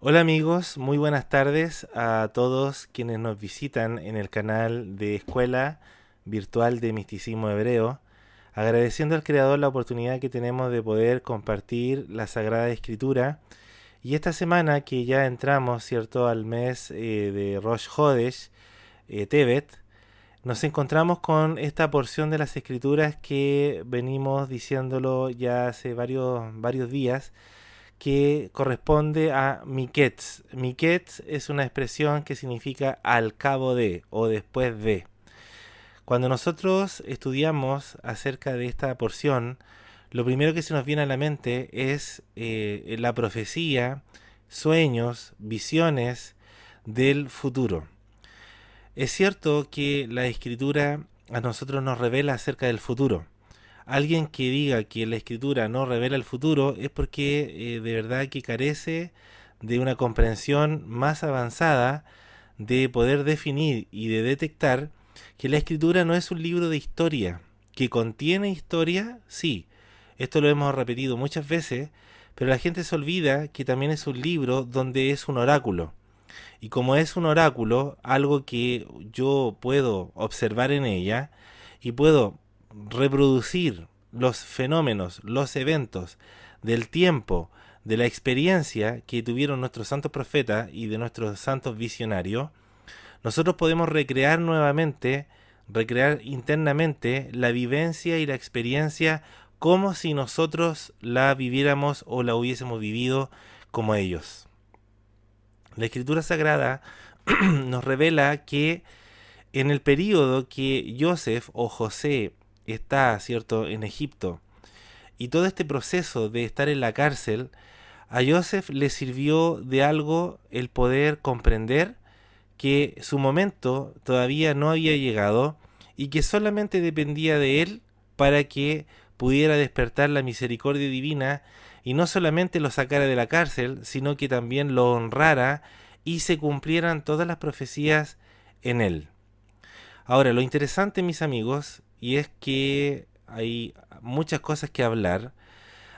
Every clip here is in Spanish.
Hola amigos, muy buenas tardes a todos quienes nos visitan en el canal de Escuela Virtual de Misticismo Hebreo, agradeciendo al Creador la oportunidad que tenemos de poder compartir la Sagrada Escritura. Y esta semana que ya entramos, ¿cierto?, al mes de Rosh Hodesh, Tevet, nos encontramos con esta porción de las Escrituras que venimos diciéndolo ya hace varios días, que corresponde a Miketz. Miketz es una expresión que significa al cabo de o después de. Cuando nosotros estudiamos acerca de esta porción, lo primero que se nos viene a la mente es la profecía, sueños, visiones del futuro. Es cierto que la escritura a nosotros nos revela acerca del futuro. Alguien que diga que la escritura no revela el futuro es porque de verdad que carece de una comprensión más avanzada de poder definir y de detectar que la escritura no es un libro de historia. Que contiene historia, sí. Esto lo hemos repetido muchas veces, pero la gente se olvida que también es un libro donde es un oráculo. Y como es un oráculo, algo que yo puedo observar en ella y puedo reproducir los fenómenos, los eventos del tiempo, de la experiencia que tuvieron nuestros santos profetas y de nuestros santos visionarios, nosotros podemos recrear nuevamente, recrear internamente la vivencia y la experiencia como si nosotros la viviéramos o la hubiésemos vivido como ellos. La escritura sagrada nos revela que en el periodo que Joseph o José está, ¿cierto?, en Egipto, y todo este proceso de estar en la cárcel, a Joseph le sirvió de algo el poder comprender que su momento todavía no había llegado y que solamente dependía de él para que pudiera despertar la misericordia divina y no solamente lo sacara de la cárcel, sino que también lo honrara y se cumplieran todas las profecías en él. Ahora, lo interesante, mis amigos, y es que hay muchas cosas que hablar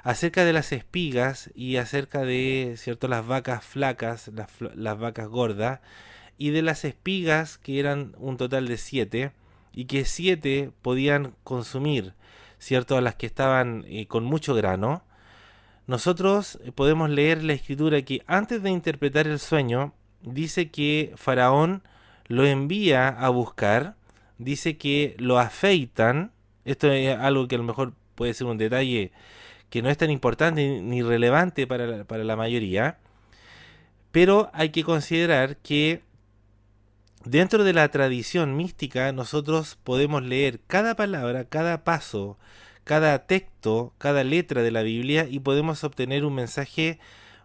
acerca de las espigas y acerca de, cierto, las vacas flacas, las vacas gordas, y de las espigas que eran un total de 7 y que 7 podían consumir, cierto, a las que estaban con mucho grano. Nosotros podemos leer la escritura que antes de interpretar el sueño dice que Faraón lo envía a buscar, dice que lo afeitan. Esto es algo que a lo mejor puede ser un detalle que no es tan importante ni relevante para la mayoría, pero hay que considerar que dentro de la tradición mística nosotros podemos leer cada palabra, cada paso, cada texto, cada letra de la Biblia y podemos obtener un mensaje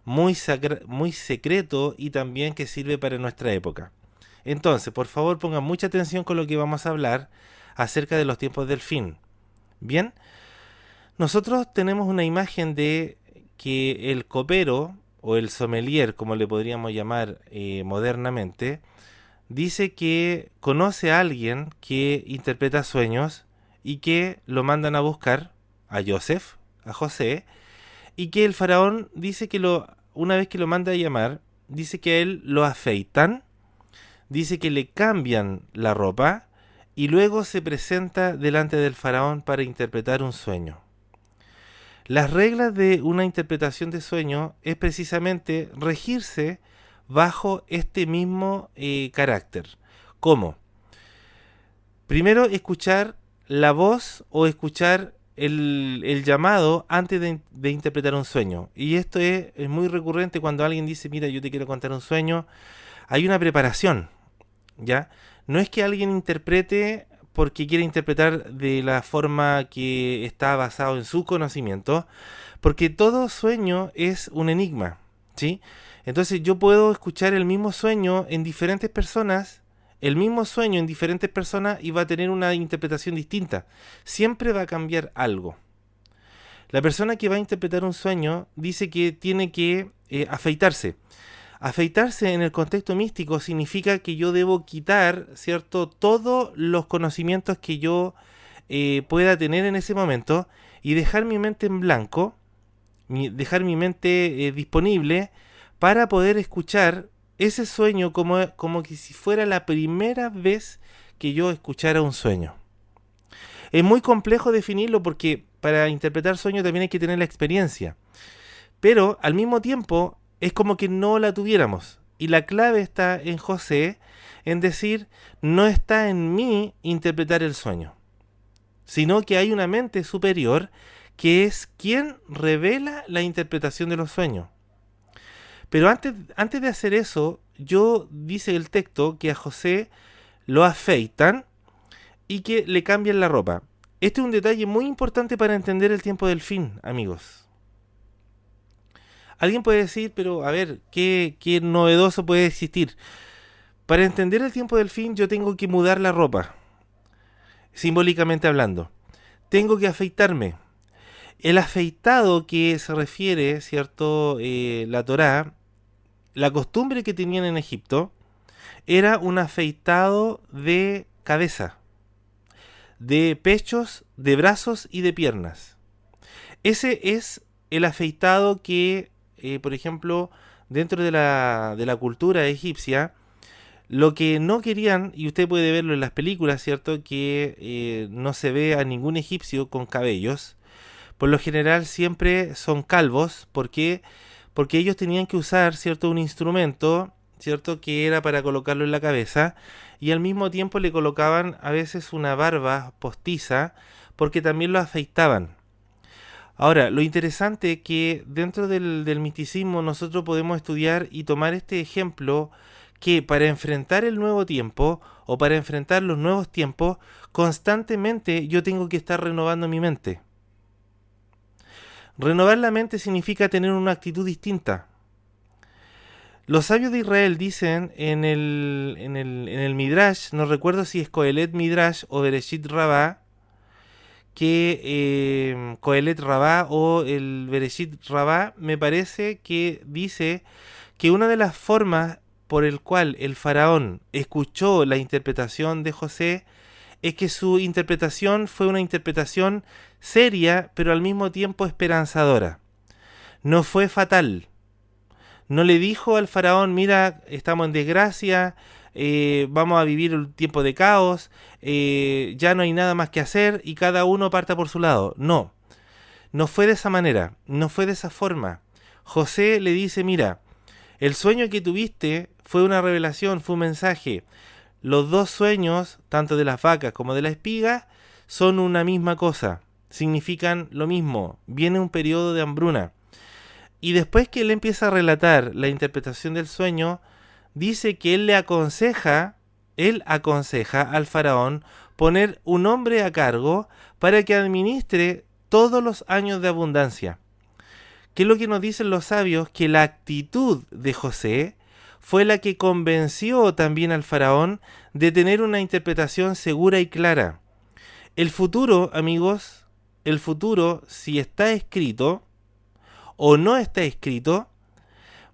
muy secreto y también que sirve para nuestra época. Entonces, por favor, pongan mucha atención con lo que vamos a hablar acerca de los tiempos del fin. Bien, nosotros tenemos una imagen de que el copero o el sommelier, como le podríamos llamar modernamente, dice que conoce a alguien que interpreta sueños y que lo mandan a buscar a Joseph, a José, y que el faraón dice que una vez que lo manda a llamar, dice que a él lo afeitan, dice que le cambian la ropa y luego se presenta delante del faraón para interpretar un sueño. Las reglas de una interpretación de sueño es precisamente regirse bajo este mismo carácter. ¿Cómo? Primero, escuchar la voz o escuchar el llamado antes de interpretar un sueño. Y esto es muy recurrente cuando alguien dice, mira, yo te quiero contar un sueño. Hay una preparación, ¿ya? No es que alguien interprete porque quiere interpretar de la forma que está basado en su conocimiento, porque todo sueño es un enigma, ¿sí? Entonces yo puedo escuchar el mismo sueño en diferentes personas, el mismo sueño en diferentes personas y va a tener una interpretación distinta. Siempre va a cambiar algo. La persona que va a interpretar un sueño dice que tiene que afeitarse. Afeitarse en el contexto místico significa que yo debo quitar, ¿cierto?, todos los conocimientos que yo pueda tener en ese momento y dejar mi mente en blanco, dejar mi mente disponible para poder escuchar ese sueño como que si fuera la primera vez que yo escuchara un sueño. Es muy complejo definirlo porque para interpretar sueños también hay que tener la experiencia. Pero al mismo tiempo es como que no la tuviéramos. Y la clave está en José, en decir, no está en mí interpretar el sueño, sino que hay una mente superior que es quien revela la interpretación de los sueños. Pero antes de hacer eso, dice el texto que a José lo afeitan y que le cambian la ropa. Este es un detalle muy importante para entender el tiempo del fin, amigos. Alguien puede decir, pero a ver, ¿qué novedoso puede existir? Para entender el tiempo del fin yo tengo que mudar la ropa, simbólicamente hablando. Tengo que afeitarme. El afeitado que se refiere, ¿cierto? La Torá, la costumbre que tenían en Egipto, era un afeitado de cabeza, de pechos, de brazos y de piernas. Ese es el afeitado que, por ejemplo, dentro de la cultura egipcia, lo que no querían, y usted puede verlo en las películas, ¿cierto? Que no se ve a ningún egipcio con cabellos. Por lo general siempre son calvos. ¿Por qué? Porque ellos tenían que usar, ¿cierto? Un instrumento, ¿cierto? Que era para colocarlo en la cabeza. Y al mismo tiempo le colocaban a veces una barba postiza, porque también lo afeitaban. Ahora, lo interesante es que dentro del misticismo nosotros podemos estudiar y tomar este ejemplo que para enfrentar el nuevo tiempo o para enfrentar los nuevos tiempos, constantemente yo tengo que estar renovando mi mente. Renovar la mente significa tener una actitud distinta. Los sabios de Israel dicen en el Midrash, no recuerdo si es Kohelet Midrash o Bereshit Rabbah, que Kohelet Rabbah o el Bereshit Rabbah me parece que dice que una de las formas por el cual el faraón escuchó la interpretación de José es que su interpretación fue una interpretación seria, pero al mismo tiempo esperanzadora. No fue fatal. No le dijo al faraón, mira, estamos en desgracia, vamos a vivir un tiempo de caos, ya no hay nada más que hacer y cada uno parta por su lado. No, no fue de esa manera, no fue de esa forma. José le dice, mira, el sueño que tuviste fue una revelación, fue un mensaje. Los dos sueños, tanto de las vacas como de la espiga, son una misma cosa, significan lo mismo, viene un periodo de hambruna. Y después que él empieza a relatar la interpretación del sueño, dice que él aconseja al faraón poner un hombre a cargo para que administre todos los años de abundancia. ¿Qué es lo que nos dicen los sabios? Que la actitud de José fue la que convenció también al faraón de tener una interpretación segura y clara. El futuro, amigos, el futuro, si está escrito o no está escrito,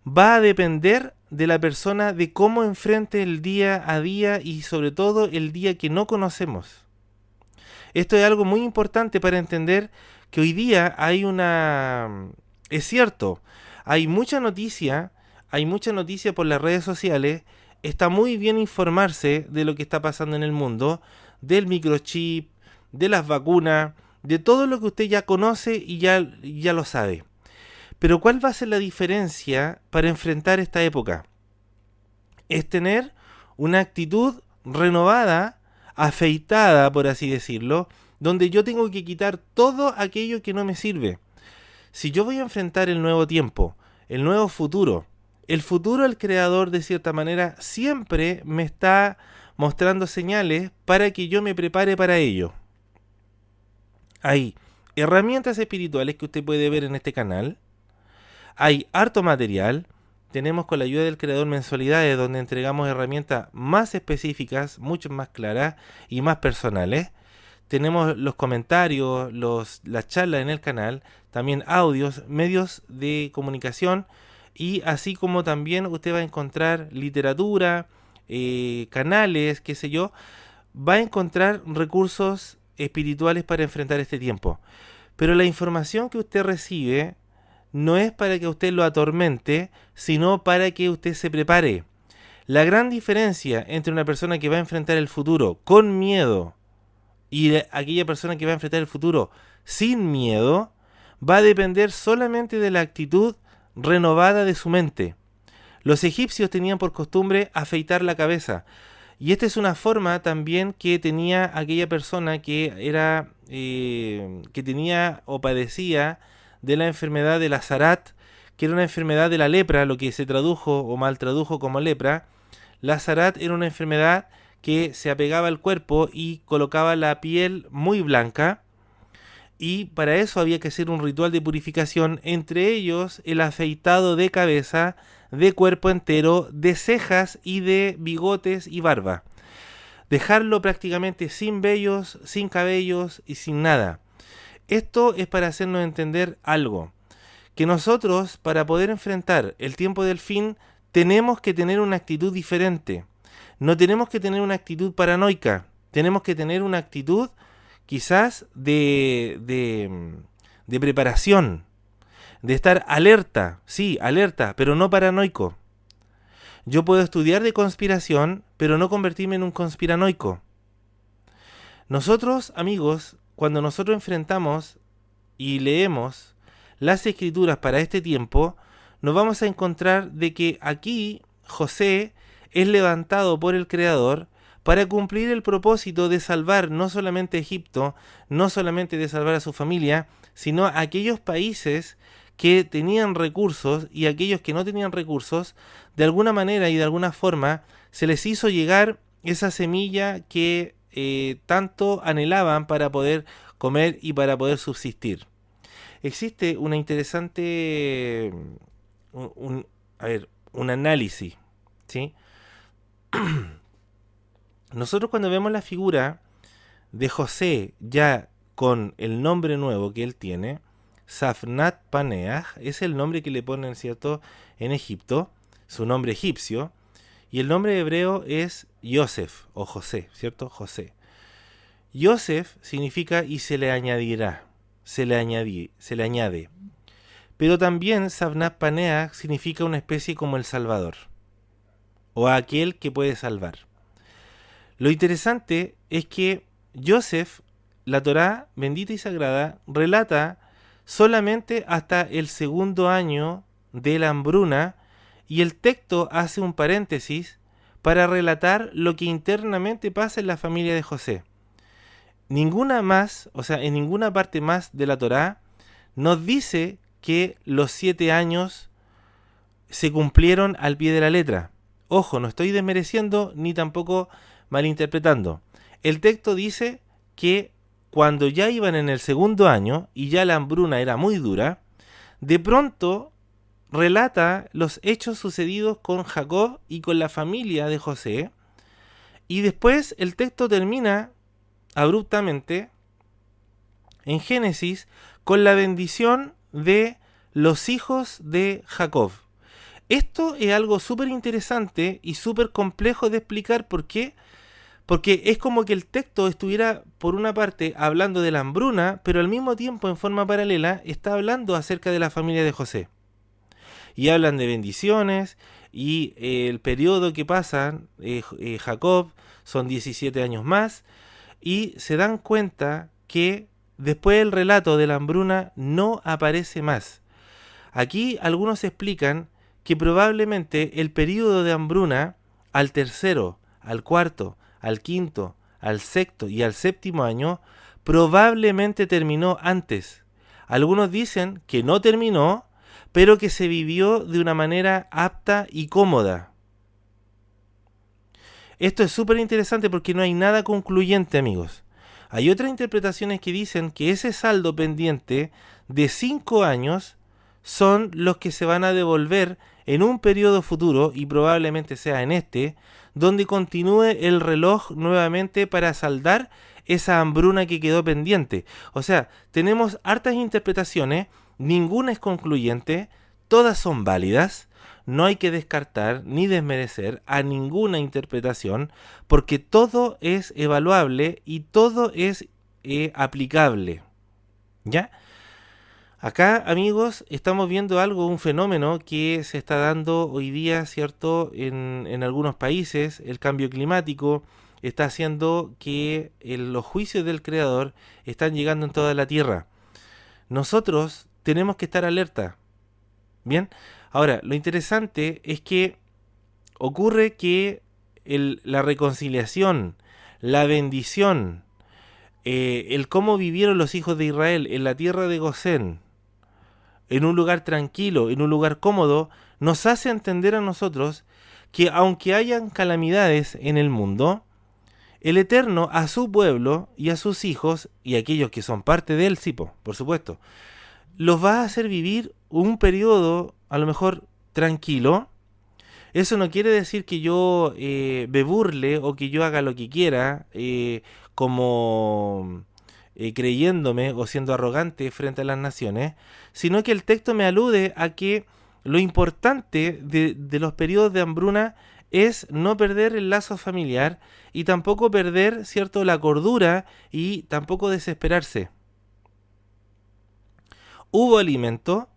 va a depender de la persona, de cómo enfrente el día a día y sobre todo el día que no conocemos. Esto es algo muy importante para entender que hoy día hay una... Es cierto, hay mucha noticia por las redes sociales, está muy bien informarse de lo que está pasando en el mundo, del microchip, de las vacunas, de todo lo que usted ya conoce y ya lo sabe. Pero ¿cuál va a ser la diferencia para enfrentar esta época? Es tener una actitud renovada, afeitada, por así decirlo, donde yo tengo que quitar todo aquello que no me sirve. Si yo voy a enfrentar el nuevo tiempo, el nuevo futuro, el creador de cierta manera siempre me está mostrando señales para que yo me prepare para ello. Hay herramientas espirituales que usted puede ver en este canal. Hay harto material. Tenemos con la ayuda del creador mensualidades donde entregamos herramientas más específicas, mucho más claras y más personales. Tenemos los comentarios, las charlas en el canal, también audios, medios de comunicación y así como también usted va a encontrar literatura, canales, qué sé yo, va a encontrar recursos espirituales para enfrentar este tiempo. Pero la información que usted recibe no es para que usted lo atormente, sino para que usted se prepare. La gran diferencia entre una persona que va a enfrentar el futuro con miedo y aquella persona que va a enfrentar el futuro sin miedo va a depender solamente de la actitud renovada de su mente. Los egipcios tenían por costumbre afeitar la cabeza. Y esta es una forma también que tenía aquella persona que era que tenía o padecía de la enfermedad de la Zarat, que era una enfermedad de la lepra, lo que se tradujo o mal tradujo como lepra. La Zarat era una enfermedad que se apegaba al cuerpo y colocaba la piel muy blanca, y para eso había que hacer un ritual de purificación, entre ellos el afeitado de cabeza, de cuerpo entero, de cejas y de bigotes y barba. Dejarlo prácticamente sin vellos, sin cabellos y sin nada. Esto es para hacernos entender algo, que nosotros, para poder enfrentar el tiempo del fin, tenemos que tener una actitud diferente. No tenemos que tener una actitud paranoica, tenemos que tener una actitud quizás de preparación, de estar alerta, sí, alerta, pero no paranoico. Yo puedo estudiar de conspiración, pero no convertirme en un conspiranoico. Nosotros, amigos, cuando nosotros enfrentamos y leemos las escrituras para este tiempo, nos vamos a encontrar de que aquí José es levantado por el Creador para cumplir el propósito de salvar no solamente a Egipto, no solamente de salvar a su familia, sino a aquellos países que tenían recursos, y aquellos que no tenían recursos, de alguna manera y de alguna forma se les hizo llegar esa semilla que tanto anhelaban para poder comer y para poder subsistir. Existe una interesante un análisis, ¿sí? Nosotros cuando vemos la figura de José ya con el nombre nuevo que él tiene, Safnat Paneah, es el nombre que le ponen, ¿cierto?, en Egipto, su nombre egipcio, y el nombre hebreo es Yosef o José, ¿cierto? José. Yosef significa y se le añadirá, se le añade. Pero también Safnat Paneah significa una especie como el Salvador, o aquel que puede salvar. Lo interesante es que Yosef, la Torá bendita y sagrada, relata solamente hasta el segundo año de la hambruna, y el texto hace un paréntesis para relatar lo que internamente pasa en la familia de José. Ninguna más, o sea, en ninguna parte más de la Torá nos dice que los 7 años se cumplieron al pie de la letra. Ojo, no estoy desmereciendo ni tampoco malinterpretando. El texto dice que cuando ya iban en el segundo año y ya la hambruna era muy dura, de pronto relata los hechos sucedidos con Jacob y con la familia de José, y después el texto termina abruptamente en Génesis con la bendición de los hijos de Jacob. Esto es algo súper interesante y súper complejo de explicar. ¿Por qué? Porque es como que el texto estuviera, por una parte, hablando de la hambruna, pero al mismo tiempo, en forma paralela, está hablando acerca de la familia de José. Y hablan de bendiciones, y el periodo que pasan Jacob son 17 años más, y se dan cuenta que después el relato de la hambruna no aparece más. Aquí algunos explican que probablemente el periodo de hambruna al tercero, al cuarto, al quinto, al sexto y al séptimo año probablemente terminó antes. Algunos dicen que no terminó, pero que se vivió de una manera apta y cómoda. Esto es súper interesante porque no hay nada concluyente, amigos. Hay otras interpretaciones que dicen que ese saldo pendiente de 5 años son los que se van a devolver en un periodo futuro, y probablemente sea en este, donde continúe el reloj nuevamente para saldar esa hambruna que quedó pendiente. O sea, tenemos hartas interpretaciones, ninguna es concluyente, todas son válidas, no hay que descartar ni desmerecer a ninguna interpretación, porque todo es evaluable y todo es aplicable. ¿Ya? Acá, amigos, estamos viendo algo, un fenómeno que se está dando hoy día, ¿cierto? En algunos países, el cambio climático está haciendo que los juicios del Creador están llegando en toda la Tierra. Nosotros tenemos que estar alerta. Bien, ahora, lo interesante es que ocurre que la reconciliación, la bendición, el cómo vivieron los hijos de Israel en la tierra de Gosén, en un lugar tranquilo, en un lugar cómodo, nos hace entender a nosotros que aunque hayan calamidades en el mundo, el Eterno a su pueblo y a sus hijos, y a aquellos que son parte de él, sí, por supuesto, los va a hacer vivir un periodo a lo mejor tranquilo. Eso no quiere decir que yo me burle o que yo haga lo que quiera, como creyéndome o siendo arrogante frente a las naciones, sino que el texto me alude a que lo importante de los periodos de hambruna es no perder el lazo familiar y tampoco perder, cierto, la cordura y tampoco desesperarse. Hubo alimento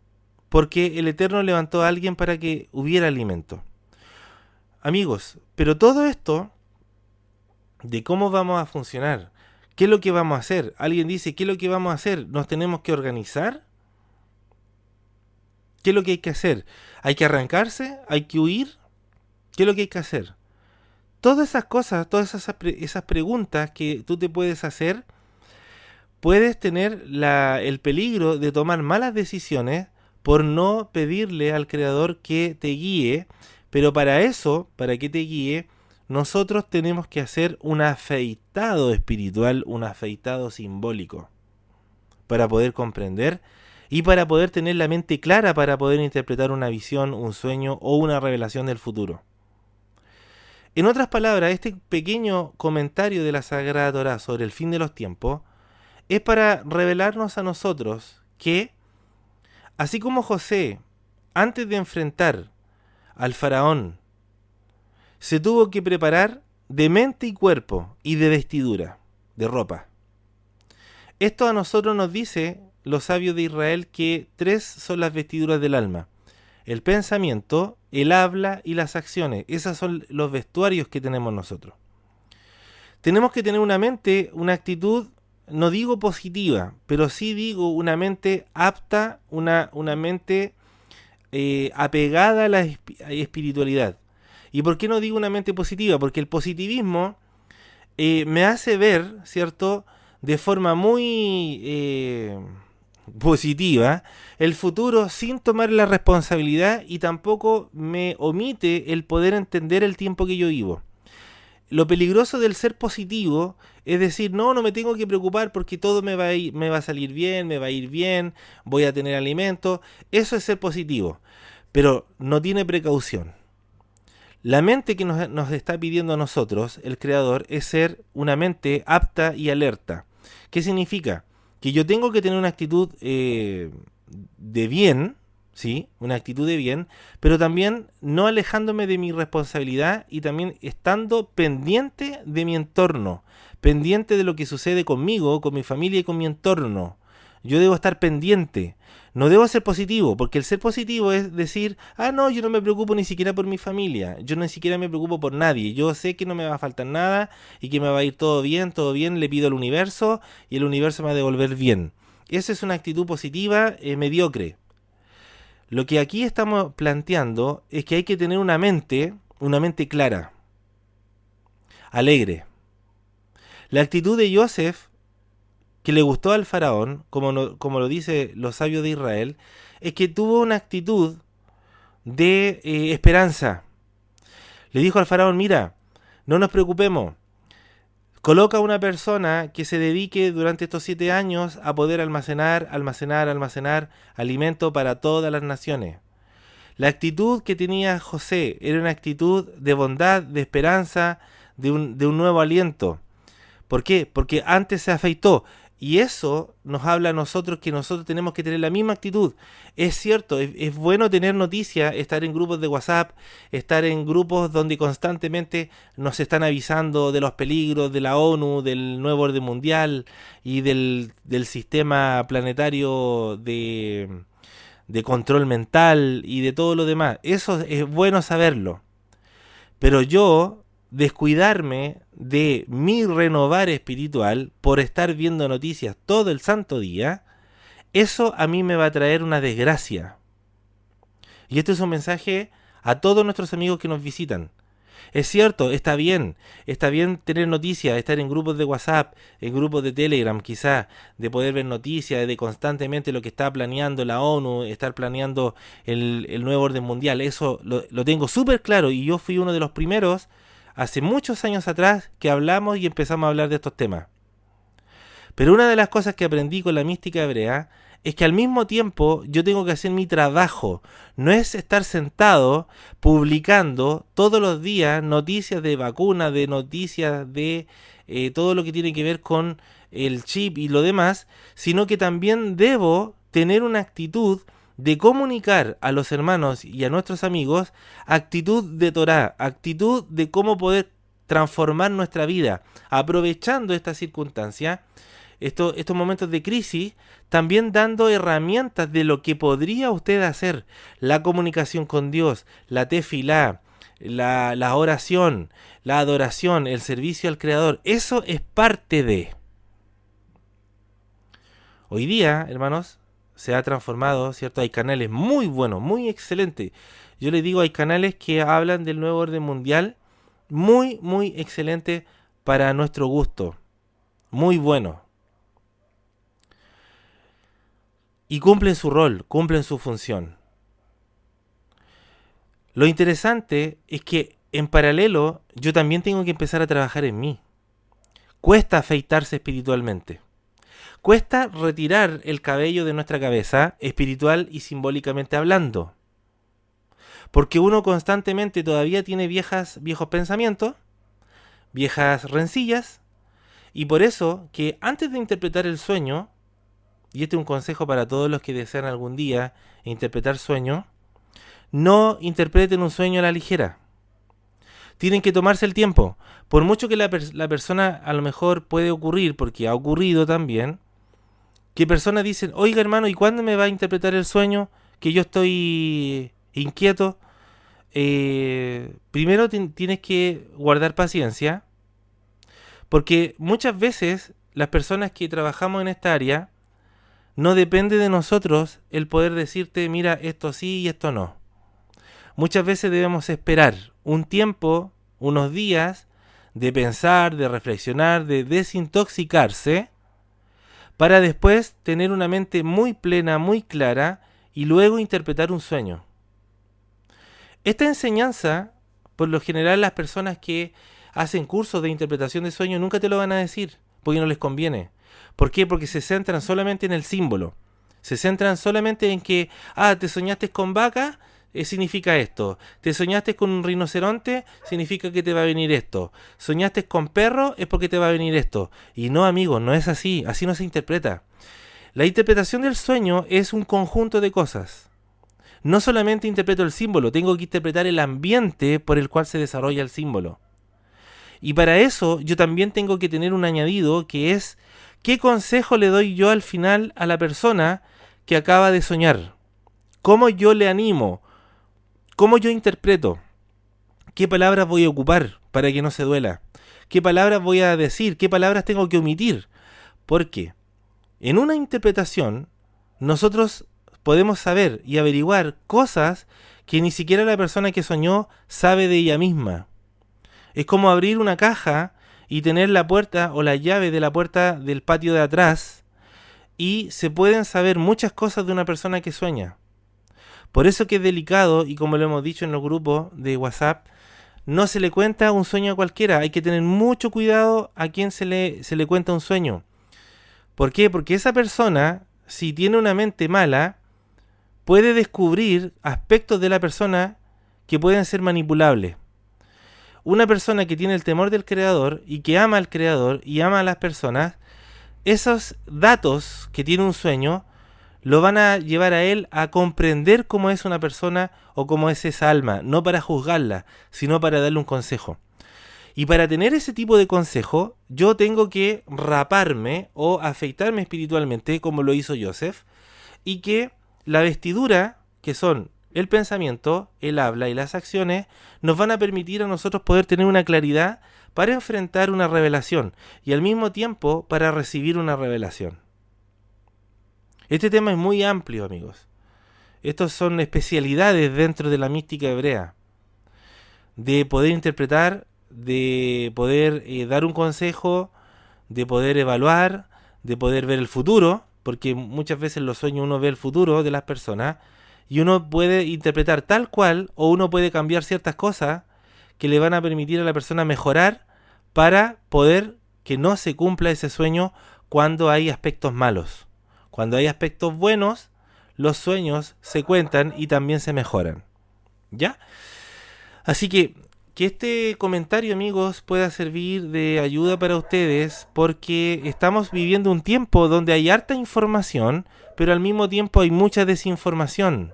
porque el Eterno levantó a alguien para que hubiera alimento. Amigos, pero todo esto de cómo vamos a funcionar, qué es lo que vamos a hacer. Alguien dice, ¿qué es lo que vamos a hacer? ¿Nos tenemos que organizar? ¿Qué es lo que hay que hacer? ¿Hay que arrancarse? ¿Hay que huir? ¿Qué es lo que hay que hacer? Todas esas cosas, todas esas preguntas que tú te puedes hacer, puedes tener el peligro de tomar malas decisiones por no pedirle al Creador que te guíe, pero para eso, para que te guíe, nosotros tenemos que hacer un afeitado espiritual, un afeitado simbólico, para poder comprender y para poder tener la mente clara para poder interpretar una visión, un sueño o una revelación del futuro. En otras palabras, este pequeño comentario de la Sagrada Torá sobre el fin de los tiempos es para revelarnos a nosotros que, así como José, antes de enfrentar al faraón, se tuvo que preparar de mente y cuerpo y de vestidura, de ropa. Esto a nosotros nos dice los sabios de Israel que 3 son las vestiduras del alma: el pensamiento, el habla y las acciones. Esos son los vestuarios que tenemos nosotros. Tenemos que tener una mente, una actitud, no digo positiva, pero sí digo una mente apta, una mente apegada a la espiritualidad. ¿Y por qué no digo una mente positiva? Porque el positivismo me hace ver, ¿cierto?, de forma muy positiva el futuro sin tomar la responsabilidad, y tampoco me omite el poder entender el tiempo que yo vivo. Lo peligroso del ser positivo es decir, no me tengo que preocupar porque todo me va a salir bien, me va a ir bien, voy a tener alimento. Eso es ser positivo, pero no tiene precaución. La mente que nos está pidiendo a nosotros, el Creador, es ser una mente apta y alerta. ¿Qué significa? Que yo tengo que tener una actitud de bien, ¿sí? Una actitud de bien, pero también no alejándome de mi responsabilidad y también estando pendiente de mi entorno, pendiente de lo que sucede conmigo, con mi familia y con mi entorno. Yo debo estar pendiente. No debo ser positivo, porque el ser positivo es decir, no, yo no me preocupo ni siquiera por mi familia, yo ni siquiera me preocupo por nadie, yo sé que no me va a faltar nada y que me va a ir todo bien, le pido al universo y el universo me va a devolver bien. Esa es una actitud positiva mediocre. Lo que aquí estamos planteando es que hay que tener una mente clara, alegre. La actitud de Joseph, que le gustó al faraón, como lo dice los sabios de Israel, es que tuvo una actitud de esperanza. Le dijo al faraón, mira, no nos preocupemos, coloca a una persona que se dedique durante estos 7 años a poder almacenar alimento para todas las naciones. La actitud que tenía José era una actitud de bondad, de esperanza, de un nuevo aliento. ¿Por qué? Porque antes se afeitó. Y eso nos habla a nosotros que nosotros tenemos que tener la misma actitud. Es cierto, es bueno tener noticias, estar en grupos de WhatsApp, estar en grupos donde constantemente nos están avisando de los peligros de la ONU, del nuevo orden mundial y del sistema planetario de control mental y de todo lo demás. Eso es bueno saberlo. Pero yo descuidarme de mi renovar espiritual por estar viendo noticias todo el santo día, eso a mí me va a traer una desgracia. Y este es un mensaje a todos nuestros amigos que nos visitan. Es cierto, está bien tener noticias, estar en grupos de WhatsApp, en grupos de Telegram quizá, de poder ver noticias, de constantemente lo que está planeando la ONU, estar planeando el nuevo orden mundial. Eso lo tengo súper claro y yo fui uno de los primeros hace muchos años atrás que hablamos y empezamos a hablar de estos temas. Pero una de las cosas que aprendí con la mística hebrea es que al mismo tiempo yo tengo que hacer mi trabajo. No es estar sentado publicando todos los días noticias de vacunas, de noticias de todo lo que tiene que ver con el chip y lo demás, sino que también debo tener una actitud de comunicar a los hermanos y a nuestros amigos actitud de Torá, actitud de cómo poder transformar nuestra vida, aprovechando esta circunstancia, estos momentos de crisis, también dando herramientas de lo que podría usted hacer, la comunicación con Dios, la tefilá, la oración, la adoración, el servicio al Creador. Eso es parte de. Hoy día, hermanos, se ha transformado, ¿cierto? Hay canales muy buenos, muy excelentes. Yo les digo, hay canales que hablan del nuevo orden mundial, muy, muy excelente para nuestro gusto. Muy bueno. Y cumplen su rol, cumplen su función. Lo interesante es que en paralelo yo también tengo que empezar a trabajar en mí. Cuesta afeitarse espiritualmente. Cuesta retirar el cabello de nuestra cabeza, espiritual y simbólicamente hablando. Porque uno constantemente todavía tiene viejos pensamientos, viejas rencillas, y por eso que antes de interpretar el sueño, y este es un consejo para todos los que desean algún día interpretar sueño, no interpreten un sueño a la ligera. Tienen que tomarse el tiempo. Por mucho que la persona a lo mejor puede ocurrir, porque ha ocurrido también, que personas dicen, oiga hermano, ¿y cuándo me va a interpretar el sueño? Que yo estoy inquieto. Primero tienes que guardar paciencia, porque muchas veces las personas que trabajamos en esta área, no depende de nosotros el poder decirte, mira, esto sí y esto no. Muchas veces debemos esperar un tiempo, unos días, de pensar, de reflexionar, de desintoxicarse, para después tener una mente muy plena, muy clara, y luego interpretar un sueño. Esta enseñanza, por lo general las personas que hacen cursos de interpretación de sueños nunca te lo van a decir, porque no les conviene. ¿Por qué? Porque se centran solamente en el símbolo. Se centran solamente en que, te soñaste con vaca, significa esto. Te soñaste con un rinoceronte, significa que te va a venir esto. Soñaste con perro, es porque te va a venir esto. Y no, amigos, no es así. Así no se interpreta. La interpretación del sueño es un conjunto de cosas. No solamente interpreto el símbolo, tengo que interpretar el ambiente por el cual se desarrolla el símbolo. Y para eso yo también tengo que tener un añadido que es ¿qué consejo le doy yo al final a la persona que acaba de soñar? ¿Cómo yo le animo? ¿Cómo yo interpreto? ¿Qué palabras voy a ocupar para que no se duela? ¿Qué palabras voy a decir? ¿Qué palabras tengo que omitir? Porque en una interpretación nosotros podemos saber y averiguar cosas que ni siquiera la persona que soñó sabe de ella misma. Es como abrir una caja y tener la puerta o la llave de la puerta del patio de atrás y se pueden saber muchas cosas de una persona que sueña. Por eso que es delicado, y como lo hemos dicho en los grupos de WhatsApp, no se le cuenta un sueño a cualquiera. Hay que tener mucho cuidado a quien se le cuenta un sueño. ¿Por qué? Porque esa persona, si tiene una mente mala, puede descubrir aspectos de la persona que pueden ser manipulables. Una persona que tiene el temor del Creador y que ama al Creador y ama a las personas, esos datos que tiene un sueño lo van a llevar a él a comprender cómo es una persona o cómo es esa alma, no para juzgarla, sino para darle un consejo. Y para tener ese tipo de consejo, yo tengo que raparme o afeitarme espiritualmente, como lo hizo Joseph, y que la vestidura, que son el pensamiento, el habla y las acciones, nos van a permitir a nosotros poder tener una claridad para enfrentar una revelación y al mismo tiempo para recibir una revelación. Este tema es muy amplio, amigos. Estos son especialidades dentro de la mística hebrea, de poder interpretar, de poder dar un consejo, de poder evaluar, de poder ver el futuro, porque muchas veces en los sueños uno ve el futuro de las personas y uno puede interpretar tal cual o uno puede cambiar ciertas cosas que le van a permitir a la persona mejorar para poder que no se cumpla ese sueño cuando hay aspectos malos. Cuando hay aspectos buenos, los sueños se cuentan y también se mejoran. ¿Ya? Así que este comentario, amigos, pueda servir de ayuda para ustedes porque estamos viviendo un tiempo donde hay harta información, pero al mismo tiempo hay mucha desinformación.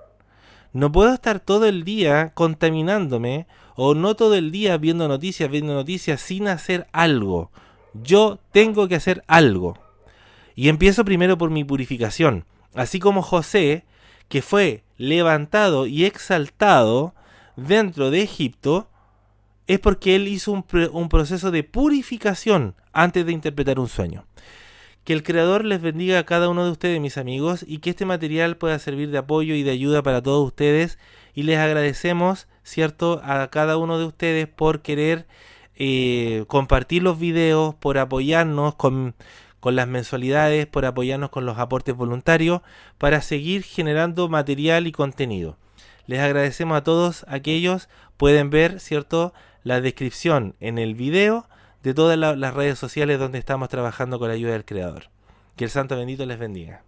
No puedo estar todo el día contaminándome o no todo el día viendo noticias sin hacer algo. Yo tengo que hacer algo. Y empiezo primero por mi purificación. Así como José, que fue levantado y exaltado dentro de Egipto, es porque él hizo un proceso de purificación antes de interpretar un sueño. Que el Creador les bendiga a cada uno de ustedes, mis amigos, y que este material pueda servir de apoyo y de ayuda para todos ustedes. Y les agradecemos, ¿cierto?, a cada uno de ustedes por querer compartir los videos, por apoyarnos con las mensualidades, por apoyarnos con los aportes voluntarios, para seguir generando material y contenido. Les agradecemos a todos aquellos, pueden ver, ¿cierto?, la descripción en el video de todas las redes sociales donde estamos trabajando con la ayuda del Creador. Que el Santo Bendito les bendiga.